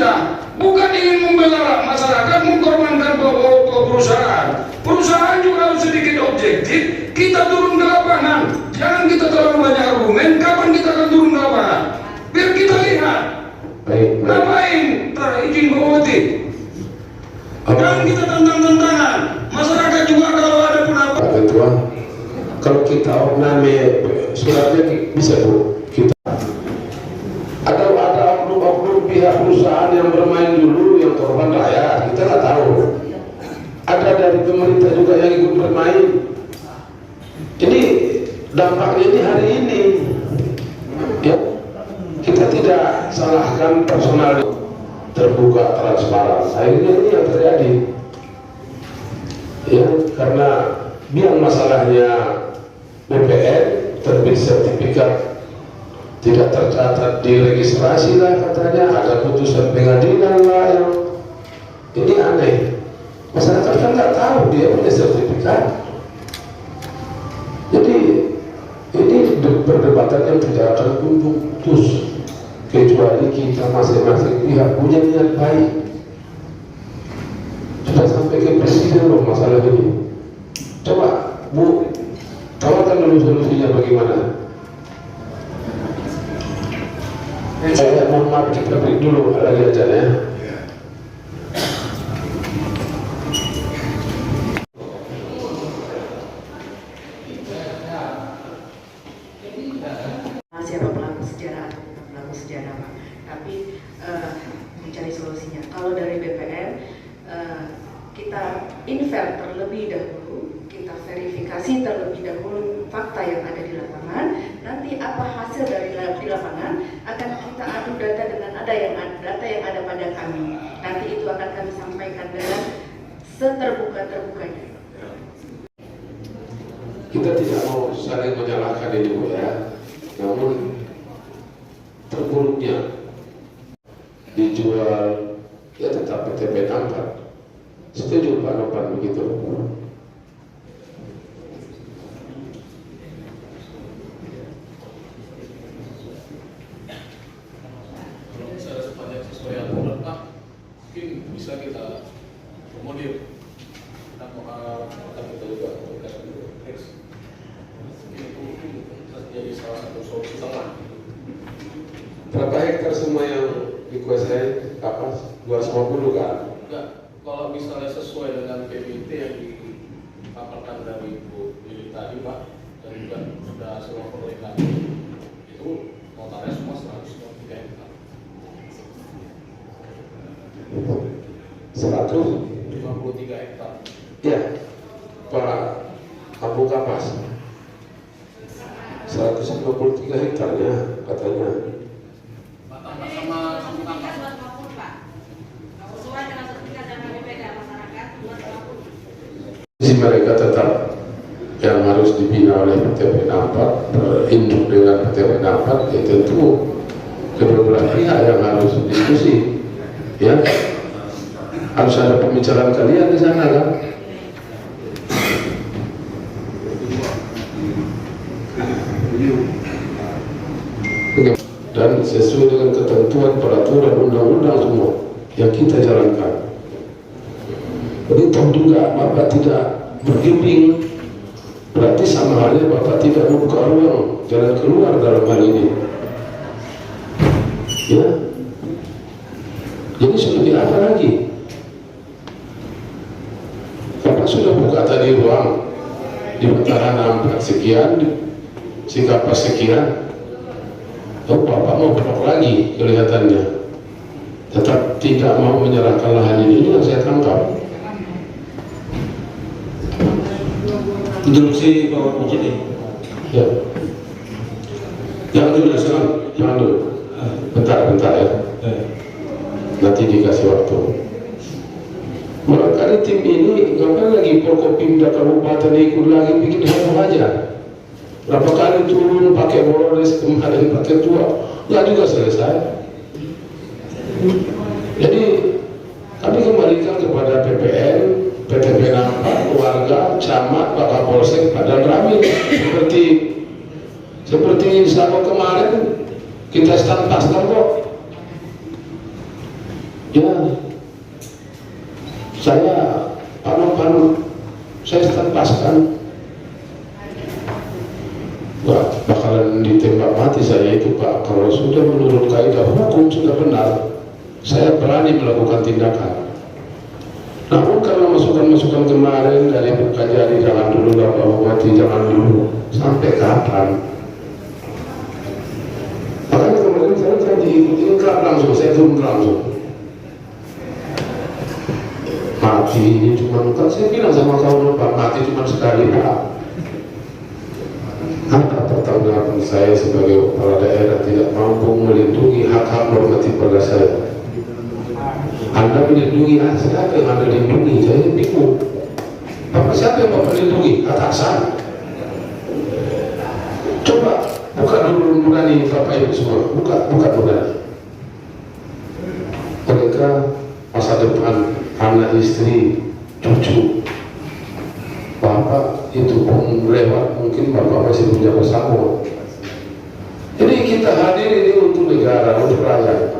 kita bukan ingin membela masyarakat, mengkorbankan perusahaan. Perusahaan juga harus sedikit objektif. Kita turun ke lapangan. Jangan kita terlalu banyak argumen. Kapan kita akan turun ke lapangan? Biar kita lihat. Ngapain izin berpolitik? Jangan kita tentang-tentangan. Masyarakat juga kalau ada pendapat. Pak Ketua, kalau kita orname suratnya bisa Bu. Kita ada oknum pihak perusahaan yang bermain dulu yang korban rakyat, kita nggak tahu. Ada dari pemerintah juga yang ikut bermain. Jadi dampaknya ini hari ini, ya kita tidak salahkan personal, terbuka, transparan. Akhirnya ini yang terjadi, ya karena biang masalahnya BPN terbit sertifikat tidak tercatat di registrasi lah katanya, ada putusan pengadilan lah yang ini aneh. Masyarakat kan nggak tahu dia punya sertifikat. Jadi ini perdebatan yang tidak akan kunjung putus kecuali kita masing-masing pihak punya niat baik. Sudah sampai ke presiden loh masalah ini. Coba Bu, tawarkan dulu solusinya bagaimana. Saya mohon maaf, kita break dulu lagi aja ya. Siapa pelaku sejarah atau bukan pelaku sejarah, Pak. Tapi mencari solusinya. Kalau dari BPN kita infer terlebih dahulu, kita verifikasi terlebih dahulu fakta yang ada di lapangan. Nanti apa hasil dari di lapangan akan kita adu data dengan data yang ada pada kami. Nanti itu akan kami sampaikan dengan seterbuka-terbukanya. Kita tidak mau saling menyalahkan ini Bu ya, namun terburuknya dijual ya tetap PTP 4. Setuju Pak Nopan begitu? Kalau misalnya sepanjang sesuai aturan Pak, mungkin bisa kita akomodir. Kita juga memberikan teks. Itu mungkin bisa jadi salah satu solusi tengah. Berapa hektar semua yang dikuasai apa? 250 kan? Enggak, kalau misalnya sesuai dengan PBT yang dipaparkan dari Bu Lili tadi Pak, dan juga sudah semua penelitian itu totalnya semua 123 hektar. 153 hektar. Ya, Pak Abu Kapas 153 hektarnya katanya. Tambah sama kamu tambah. Mereka tetap yang harus dibina oleh PTP 4 berinduk dengan PTP 4 ya tentu kedua belah pihak yang harus diskusi, ya harus ada pembicaraan kalian di sana kan. Dan sesuai dengan ketentuan peraturan undang-undang semua yang kita jalankan. Jadi juga Bapak tidak bergeming, berarti sama halnya Bapak tidak membuka ruang jalan keluar dalam hal ini. Ya, jadi sudah apa lagi? Bapak sudah buka tadi ruang di Mataram 4 sekian, di Sikapas sekian. Oh, Bapak mau berapa lagi kelihatannya? Tetap tidak mau menyerahkan lahan ini yang saya tangkap. Instruksi Bapak Presiden. Ya. Jangan dulu, jangan dulu. Bentar ya. Nanti dikasih waktu. Barangkali tim ini ngapain lagi Forkopimda Kabupaten ikut lagi bikin heboh aja. Berapa kali turun pakai Polres kemarin pakai tua, nggak juga selesai. Jadi kami kembalikan kepada PPN, PTP 4, warga, camat, Pak Kapolsek, Badan Ramil seperti sama kemarin kita stand pastor kok. Ya, saya panut-panut, saya lepaskan. Nggak bakalan ditembak mati saya itu Pak. Kalau sudah menurut kaidah hukum sudah benar, saya berani melakukan tindakan. Namun kalau masukan-masukan kemarin dari Pak Kajari, jangan dulu, Bapak Bupati jangan dulu, sampai kapan? Makanya kemarin saya diikuti inkrah langsung, saya turun langsung. Mati ini cuma, kan saya bilang sama kawan Pak, mati cuma sekali Pak. Apa pertanggungan saya sebagai kepala daerah tidak mampu melindungi hak-hak normatif pada saya? Anda melindungi siapa yang Anda lindungi? Saya bingung. Bapak siapa yang Bapak lindungi? Atasan. Coba buka dulu nurani Bapak Ibu semua. Buka nurani. Mereka masa depan anak istri, cucu. Bapak itu pun lewat, mungkin Bapak masih punya bersama. Jadi kita hadir ini untuk negara, untuk rakyat.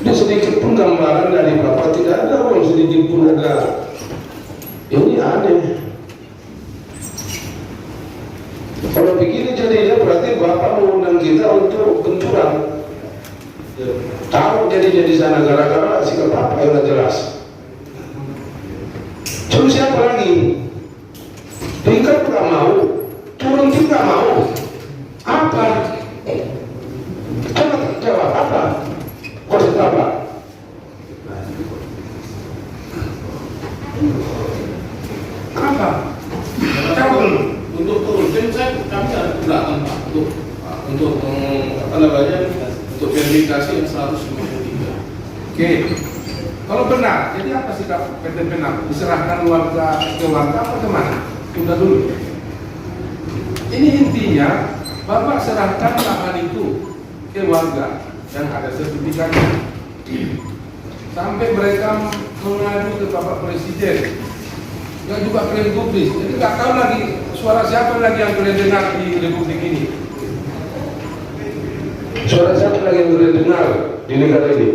Ini sedikit pun gambaran dari Bapak, tidak ada orang sedikit pun ada. Ini aneh. Kalau begini jadinya berarti Bapak mengundang kita untuk benturan. Tahu jadi sana gara-gara sikap Bapak yang tidak jelas. Terus siapa lagi? Tingkat nggak mau, turun juga mau. Apa? Coba jawab apa? Konsep apa? Apa? Jawab untuk turun tim kami ada keberatan Pak untuk apa namanya, untuk verifikasi yang 153. Oke. Kalau benar, jadi apa sikap PT Penang? Diserahkan warga ke warga apa kemana? Tunda dulu. Ini intinya, Bapak serahkan lahan itu ke warga yang ada sertifikatnya. Sampai mereka mengadu ke Bapak Presiden, dan juga klaim publis. Jadi nggak tahu lagi suara siapa lagi yang kalian dengar di Republik ini. Suara siapa lagi yang kalian dengar di negara ini?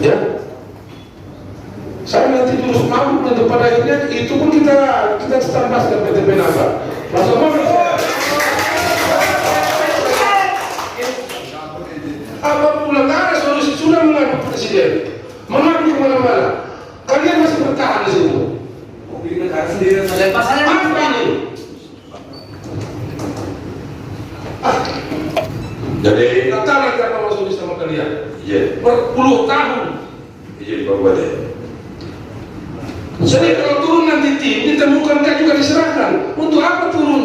Ya, saya nanti terus mampu untuk pada akhirnya itu pun kita tambahkan PT Penang. Langsung apa pulang ada solusi sudah mengadu presiden, mengadu kemana-mana. Kalian masih bertahan di situ. Apa ini? Jadi Tak tahu lagi apa maksudnya sama kalian. iya, Berpuluh tahun. jadi Pak Bupati. Jadi kalau turun nanti tim ditemukan juga diserahkan. Untuk apa turun?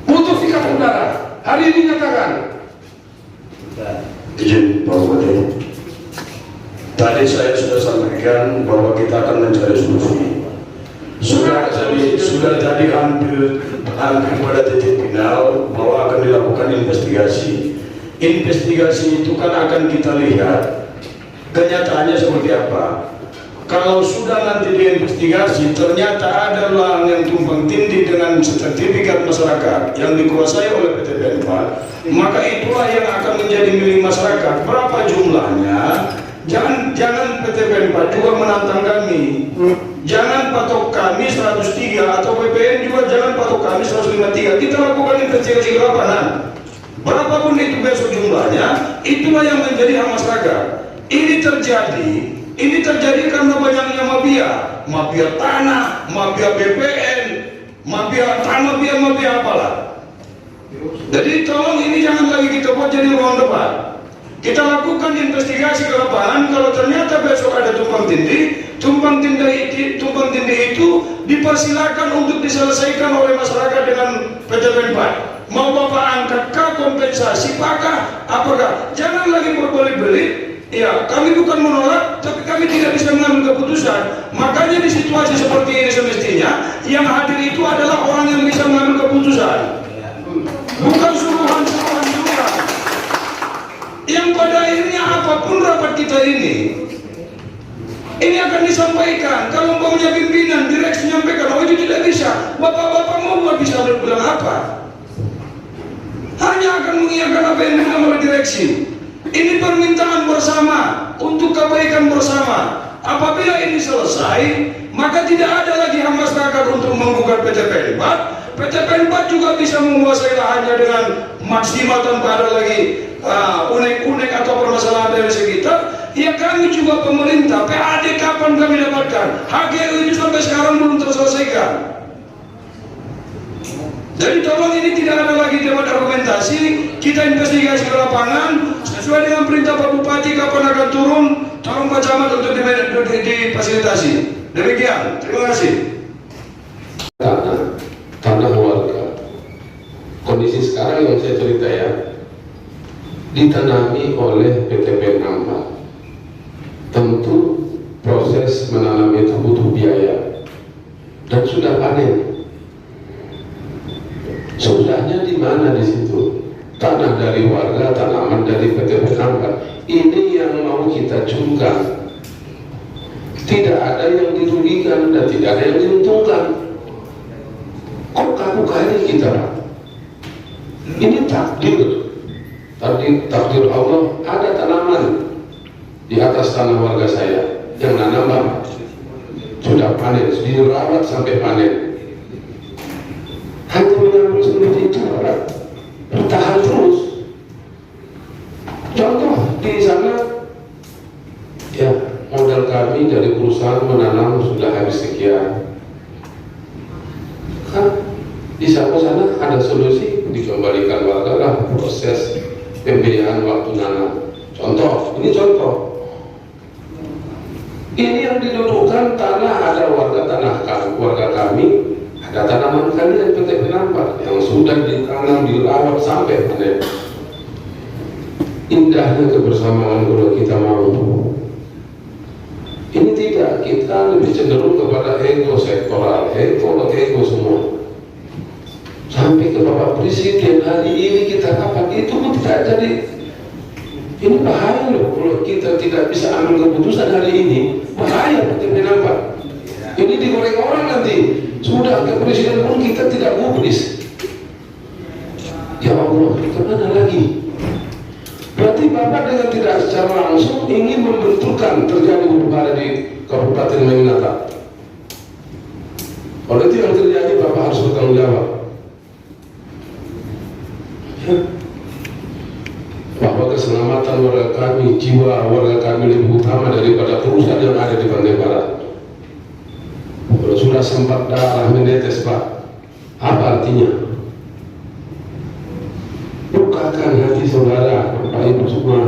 Untuk sikap udara. Hari ini nyatakan. Izin Pak Bupati. Tadi saya sudah sampaikan bahwa kita akan mencari solusi. Sudah jadi hampir pada titik final bahwa akan dilakukan investigasi. Investigasi itu kan akan kita lihat kenyataannya seperti apa. Kalau sudah nanti diinvestigasi ternyata ada lahan yang tumpang tindih dengan sertifikat masyarakat yang dikuasai oleh PT Penpa, maka itulah yang akan menjadi milik masyarakat. Berapa jumlahnya? Jangan PT Penpa juga menantang kami. Jangan patok kami 103 atau PPN juga jangan patok kami 153. Kita lakukan investigasi ke lapangan. Berapapun itu besok jumlahnya, itulah yang menjadi hak masyarakat. Ini terjadi karena banyaknya mafia tanah, mafia BPN, mafia tanah, mafia apalah. Jadi tolong ini jangan lagi kita buat jadi ruang debat. Kita lakukan investigasi ke lapangan. Kalau ternyata besok ada tumpang tindih itu dipersilakan untuk diselesaikan oleh masyarakat dengan PT Penpa. Mau Bapak angkat kah kompensasi pakah apakah? Jangan lagi berbelit-belit. Ya, kami bukan menolak, tapi kami tidak bisa mengambil keputusan. Makanya di situasi seperti ini semestinya yang hadir itu adalah orang yang bisa mengambil keputusan, bukan suruhan-suruhan juga. Yang pada akhirnya apapun rapat kita ini akan disampaikan. Kalau umpamanya pimpinan direksi menyampaikan, oh itu tidak bisa, bapak-bapak mau buat bisa bilang apa? Hanya akan akan mengiyakan apa yang dibilang oleh direksi. Ini permintaan bersama untuk kebaikan bersama. Apabila ini selesai, maka tidak ada lagi hak masyarakat untuk menggugat PTPN 4. PTPN 4 juga bisa menguasai lahannya dengan maksimal tanpa ada lagi unek-unek atau permasalahan dari sekitar. Ya kami juga pemerintah, PAD kapan kami dapatkan? HGU itu sampai sekarang belum terselesaikan. Jadi tolong ini tidak ada lagi debat argumentasi, kita investigasi ke lapangan sesuai dengan perintah Pak Bupati kapan akan turun, tolong Pak Camat untuk difasilitasi. Demikian, terima kasih. Tanah warga. Kondisi sekarang yang saya cerita ya, ditanami oleh PTPN 4. Tentu proses menanam itu butuh biaya dan sudah panen. Sudahnya di mana di situ? Tanah dari warga, tanaman dari PTPN 4. Ini yang mau kita cungkan. Tidak ada yang dirugikan dan tidak ada yang diuntungkan. Kok kaku kali kita? Ini takdir. Takdir Allah. Ada tanaman di atas tanah warga saya yang nanam sudah panen, dirawat sampai panen. Hanya menyambut seperti itu, bertahan terus. Contoh di sana, ya modal kami dari perusahaan menanam sudah habis sekian. Kan di sana ada solusi, dikembalikan warga lah proses pembiayaan waktu nanam. Contoh, ini contoh. Ini yang didudukkan tanah, ada warga kami, ada tanaman kami dan PTPN 4 yang sudah ditanam, dirawat sampai panen. Indahnya kebersamaan kalau kita mau. Ini tidak, kita lebih cenderung kepada ego sektoral, ego semua. Sampai ke Bapak Presiden hari ini kita dapat itu pun tidak jadi. Ini bahaya loh kalau kita tidak bisa ambil keputusan hari ini, bahaya PTPN 4. Ini digoreng orang nanti. Sudah ke presiden pun kita tidak gubris. Ya Allah, kemana lagi? Berarti Bapak dengan tidak secara langsung ingin membenturkan terjadi huru-hara di Kabupaten Mainata. Oleh itu yang terjadi Bapak harus bertanggung jawab. Ya. Bahwa keselamatan warga kami, jiwa warga kami lebih utama daripada perusahaan yang ada di Pantai Barat. Kalau sudah sempat darah menetes Pak, apa artinya? Bukakan hati saudara, Bapak Ibu semua.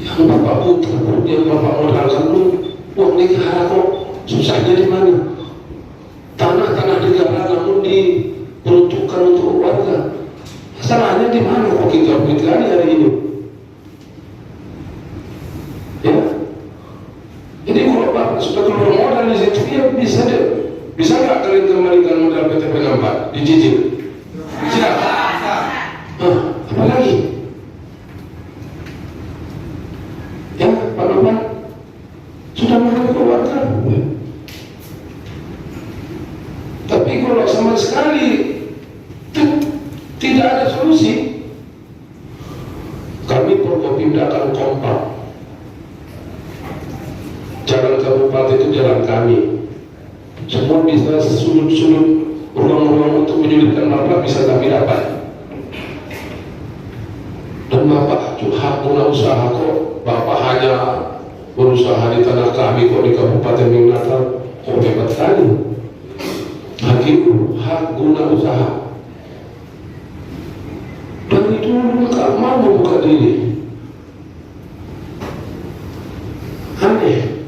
Yang Bapak butuh, yang Bapak modalkan uang negara kok susahnya di mana? Tanah-tanah negara namun diperuntukkan untuk warga. Salahnya di mana kok kita berkali hari ini? Ya. Jadi kalau Bapak sudah keluar modal di situ, ya bisa nggak kalian kembalikan modal PTPN 4 dicicil? Tidak. Apa lagi? Ya, Pak Bapak sudah mulai keluarkan. Tapi kalau sama sekali tidak ada solusi, kami Forkopimda akan kompak. Jalan kabupaten itu jalan kami. Semua bisa sudut-sudut ruang-ruang untuk menyulitkan Bapak bisa kami dapat. Dan Bapak hak guna usaha kok. Bapak hanya berusaha di tanah kami kok di Kabupaten Mainata. Kok hebat sekali. Hak guna usaha. Dan itu nggak mau membuka diri. Aneh.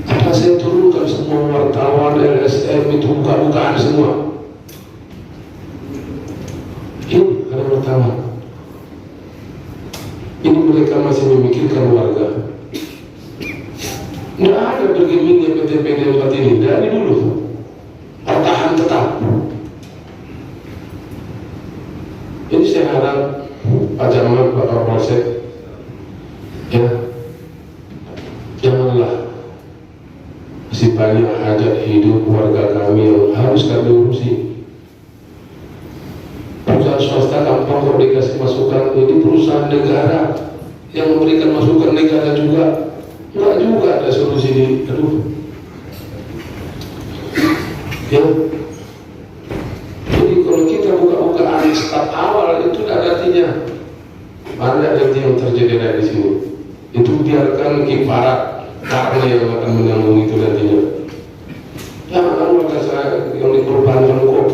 Apa saya turunkan semua wartawan, LSM itu buka-bukaan semua. Ini ada wartawan. Ini mereka masih memikirkan warga. Nggak ada bergemingnya PTPN 4 ini dari dulu. Tahan tetap. Ini saya harap Pak Camat, Pak Kapolsek, ya, janganlah masih banyak hajat hidup warga kami yang harus kami urusi. Perusahaan swasta gampang kok dikasih masukan, ini perusahaan negara yang memberikan masukan negara juga enggak juga ada solusi ini. Aduh ya, jadi kalau kita buka-bukaan start awal itu ada artinya. Mana nanti yang terjadi dari sini itu biarkan kiparat karena yang akan menanggung itu nantinya. Jangan warga saya yang dikorbankan kok.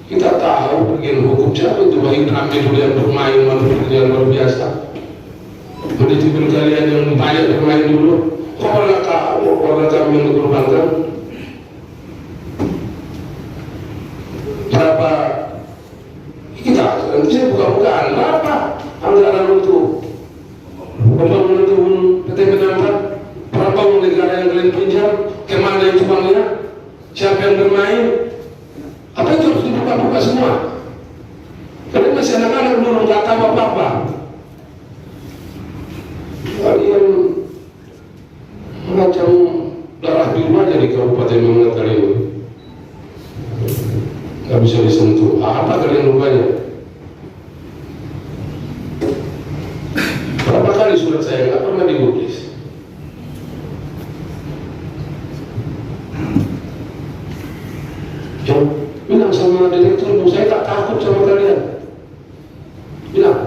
Kita tahu bagian hukum siapa itu bagi kami dulu yang bermain manuver yang luar biasa. Mendikbud kalian yang banyak bermain dulu. Kok nggak tahu warga kami yang dikorbankan? Berapa? Kita nanti saya buka-bukaan berapa anggaran itu? Pembangunan itu PT Menambah berapa uang negara yang kalian pinjam? Kemana itu uangnya? Siapa yang bermain? Apa itu harus dibuka-buka semua? Kalian masih anak-anak belum nggak tahu apa-apa. Kalian macam darah biru aja di Kabupaten Mangunat kali ini. Nggak bisa disentuh. Apa kalian rupanya? Berapa kali surat saya nggak pernah digubris? Ya, bilang sama direktur, saya tak takut sama kalian. Bilang.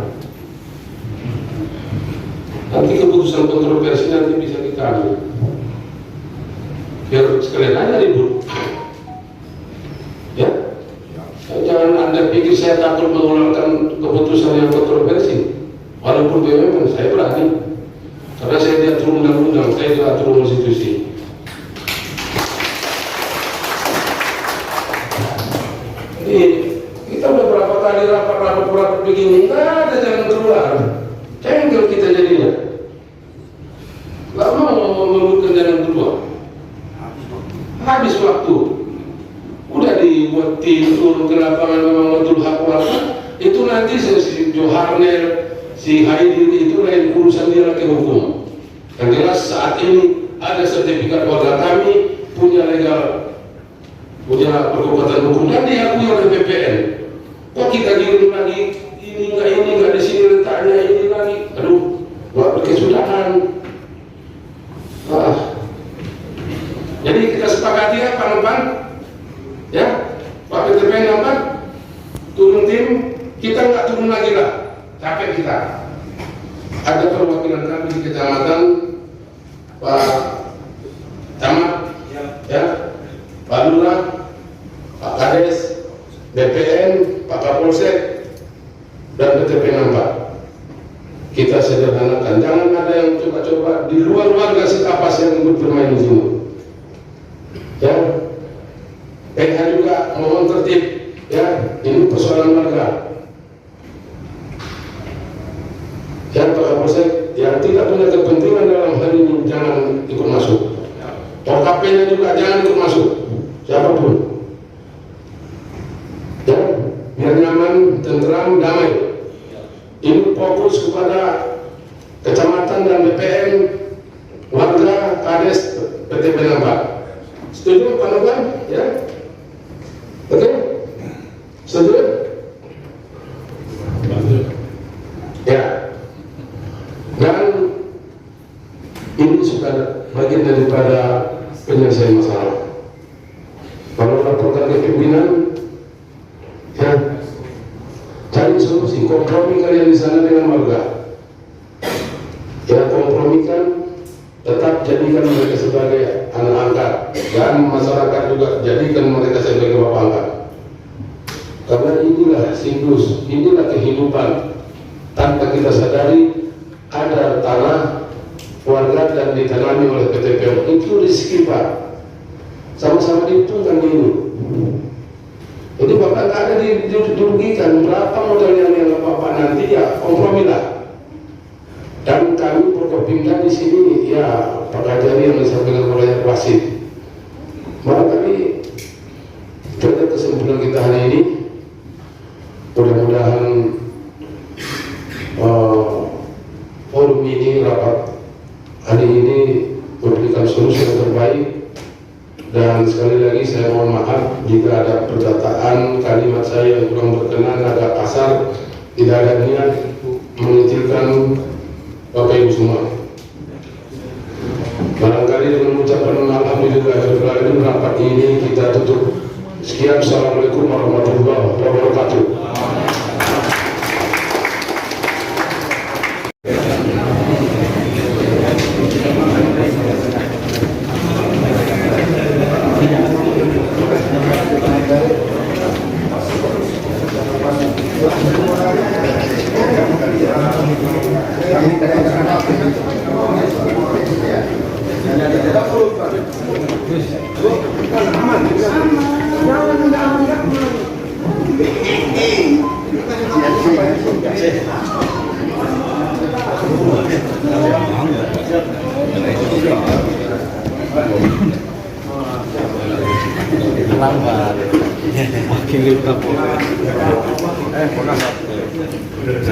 Nanti keputusan kontroversi nanti bisa diambil. Biar sekalian aja ribut. Ya. Jangan Anda pikir saya takut mengeluarkan keputusan yang kontroversi. Walaupun BUMN saya berani. Karena saya diatur undang-undang, saya diatur konstitusi. Jadi kita udah berapa kali rapat begini, nggak ada jalan keluar. Cengkel kita jadinya. Nggak mau memberikan jalan keluar. Habis waktu. Udah dibuat tim turun ke lapangan memang betul hak warga. Itu nanti si Joharnel, si Haidin itu lain urusan dia lagi hukum. Yang jelas saat ini ada sertifikat warga kami punya legal, punya berkekuatan hukum dan diakui oleh BPN. Kok kita giring lagi ini nggak di sini letaknya ini lagi, aduh, buat berkesudahan. Jadi kita sepakati ya Pak ya, Pak PTPN nampak turun tim, kita nggak turun lagi lah, capek kita. Ada perwakilan kami di kecamatan, Pak Camat, ya, Pak Lurah, Pak Kades, BPN, Pak Kapolsek, dan PTP nampak. Kita sederhanakan, jangan ada yang coba-coba di luar warga sekapas yang ikut bermain di sini. Ya, PH juga mohon tertib, ya, ini persoalan warga. Yang Pak Kapolsek yang tidak punya kepentingan dalam hal ini jangan ikut masuk. OKP-nya juga jangan ikut masuk, siapapun. Ya, biar nyaman, tentram, damai. Ini fokus kepada kecamatan dan BPN, warga, Kades, PTP nampak. Setuju Pak Nogan? Ya, oke, setuju? Ya, dan ini sudah bagian daripada penyelesaian masalah. Kalau laporkan ke pimpinan, ya, cari solusi, kompromi kalian di sana dengan warga. Ya, kompromikan, tetap jadikan mereka sebagai anak angkat dan masyarakat juga jadikan mereka sebagai bapak angkat. Karena inilah siklus, inilah kehidupan. Tanpa kita sadari ada tanah warga dan ditanami oleh PTPN, itu rezeki Pak. Sama-sama diuntungkan ini. Jadi Bapak tak ada dirugikan. Berapa modal yang Bapak nanti ya kompromilah. Dan kami Prokopimda di sini ya Pak Kajari yang disampaikan oleh Wasit. Barangkali pada kesimpulan kita hari ini, mudah-mudahan forum ini, rapat hari ini memberikan solusi yang terbaik dan sekali lagi saya mohon maaf jika ada perkataan kalimat saya yang kurang berkenan, agak kasar. Tidak ada niat mengecilkan Bapak Ibu semua. Barangkali dengan mengucapkan alhamdulillah rapat ini kita tutup. Sekian, assalamualaikum warahmatullahi wabarakatuh.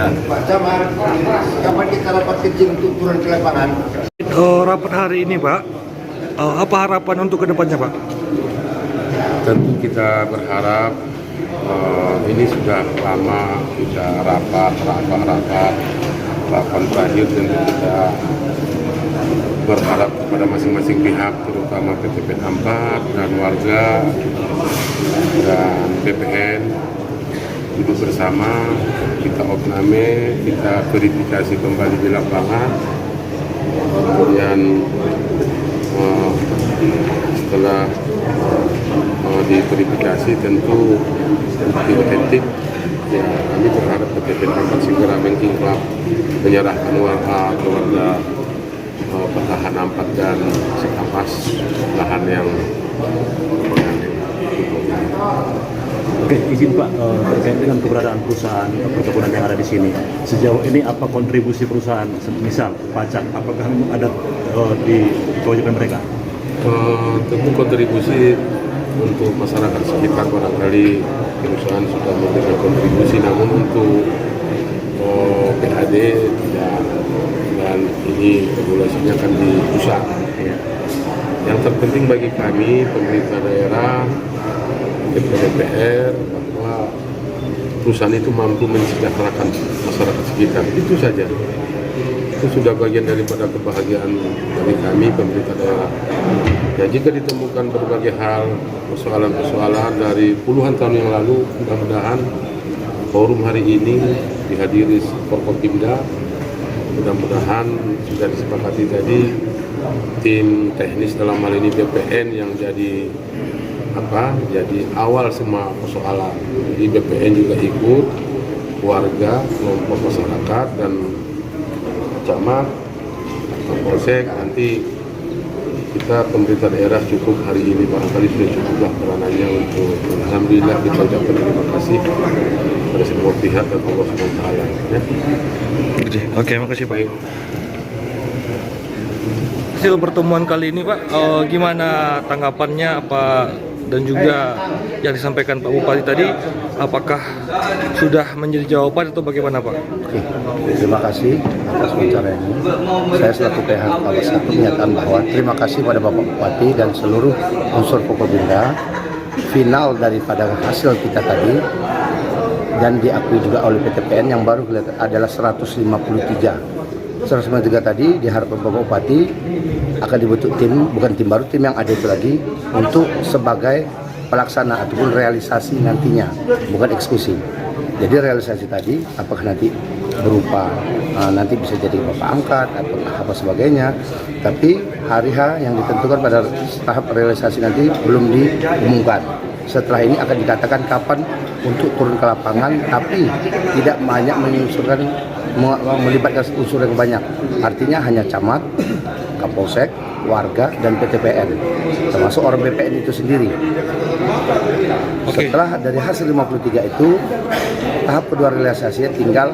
Pak Camat, kapan kita rapat kecil untuk turun ke lapangan? Rapat hari ini, Pak, apa harapan untuk kedepannya, Pak? Tentu kita berharap ini sudah lama kita rapat terakhir, tentu kita berharap kepada masing-masing pihak, terutama PTPN 4 dan warga dan BPN duduk bersama, kita opname, kita verifikasi kembali di lapangan, kemudian setelah diverifikasi tentu bukti otentik, ya kami berharap PTPN 4 segera mengingklap menyerahkan keluarga Petahan 4 dan Sekapas lahan yang Oke, izin Pak, terkait dengan keberadaan perusahaan perkebunan yang ada di sini, sejauh ini apa kontribusi perusahaan, misal pajak, apakah ada di kewajiban mereka? Tentu kontribusi untuk masyarakat sekitar, barangkali perusahaan sudah memberikan kontribusi, namun untuk PHD tidak, dan ini regulasinya akan di pusat. Yang terpenting bagi kami pemerintah daerah, DPR, bahwa perusahaan itu mampu mensejahterakan masyarakat sekitar, itu saja. Itu sudah bagian daripada kebahagiaan dari kami pemerintah daerah. Ya, jika ditemukan berbagai hal, persoalan-persoalan dari puluhan tahun yang lalu, mudah-mudahan forum hari ini dihadiri Forkopimda, mudah-mudahan sudah disepakati tadi tim teknis dalam hal ini BPN yang jadi awal semua persoalan. Jadi BPN juga ikut, warga, kelompok masyarakat dan camat, Polsek. Nanti kita pemerintah daerah cukup hari ini, barangkali sudah cukuplah peranannya untuk, alhamdulillah kita ucapkan terima kasih pada semua pihak dan Allah SWT. Ya. Oke, makasih Pak. Hasil pertemuan kali ini Pak, gimana tanggapannya apa, dan juga yang disampaikan Pak Bupati tadi, apakah sudah menjadi jawaban atau bagaimana Pak? Oke, terima kasih atas bicara ini. Saya selaku pihak Bapak Satu menyatakan bahwa terima kasih pada Bapak Bupati dan seluruh unsur Forkopimda. Final daripada hasil kita tadi dan diakui juga oleh PTPN yang baru kelihatan adalah 153 tadi. Diharapkan Bapak Bupati akan dibentuk tim, bukan tim baru, tim yang ada itu lagi untuk sebagai pelaksana ataupun realisasi nantinya, bukan eksekusi. Jadi realisasi tadi apakah nanti berupa nanti bisa jadi bapak angkat atau apa sebagainya, tapi hari H yang ditentukan pada tahap realisasi nanti belum diumumkan. Setelah ini akan dikatakan kapan untuk turun ke lapangan, tapi tidak banyak melibatkan unsur yang banyak. Artinya hanya camat, Kapolsek, warga, dan PTPN, termasuk orang BPN itu sendiri. Setelah dari hasil 53 itu, tahap kedua realisasinya tinggal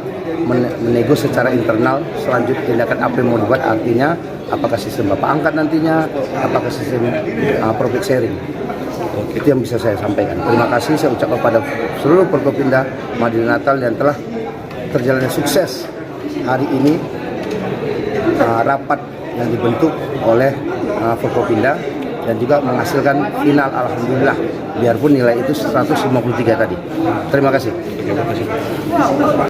menego secara internal selanjutnya tindakan apa yang mau dibuat, artinya apakah sistem bapak angkat nantinya, apakah sistem profit sharing. Itu yang bisa saya sampaikan. Terima kasih saya ucapkan pada seluruh Forkopimda Madinah Natal yang telah terjalannya sukses hari ini rapat yang dibentuk oleh Forkopimda dan juga menghasilkan final alhamdulillah biarpun nilai itu 153 tadi. Terima kasih.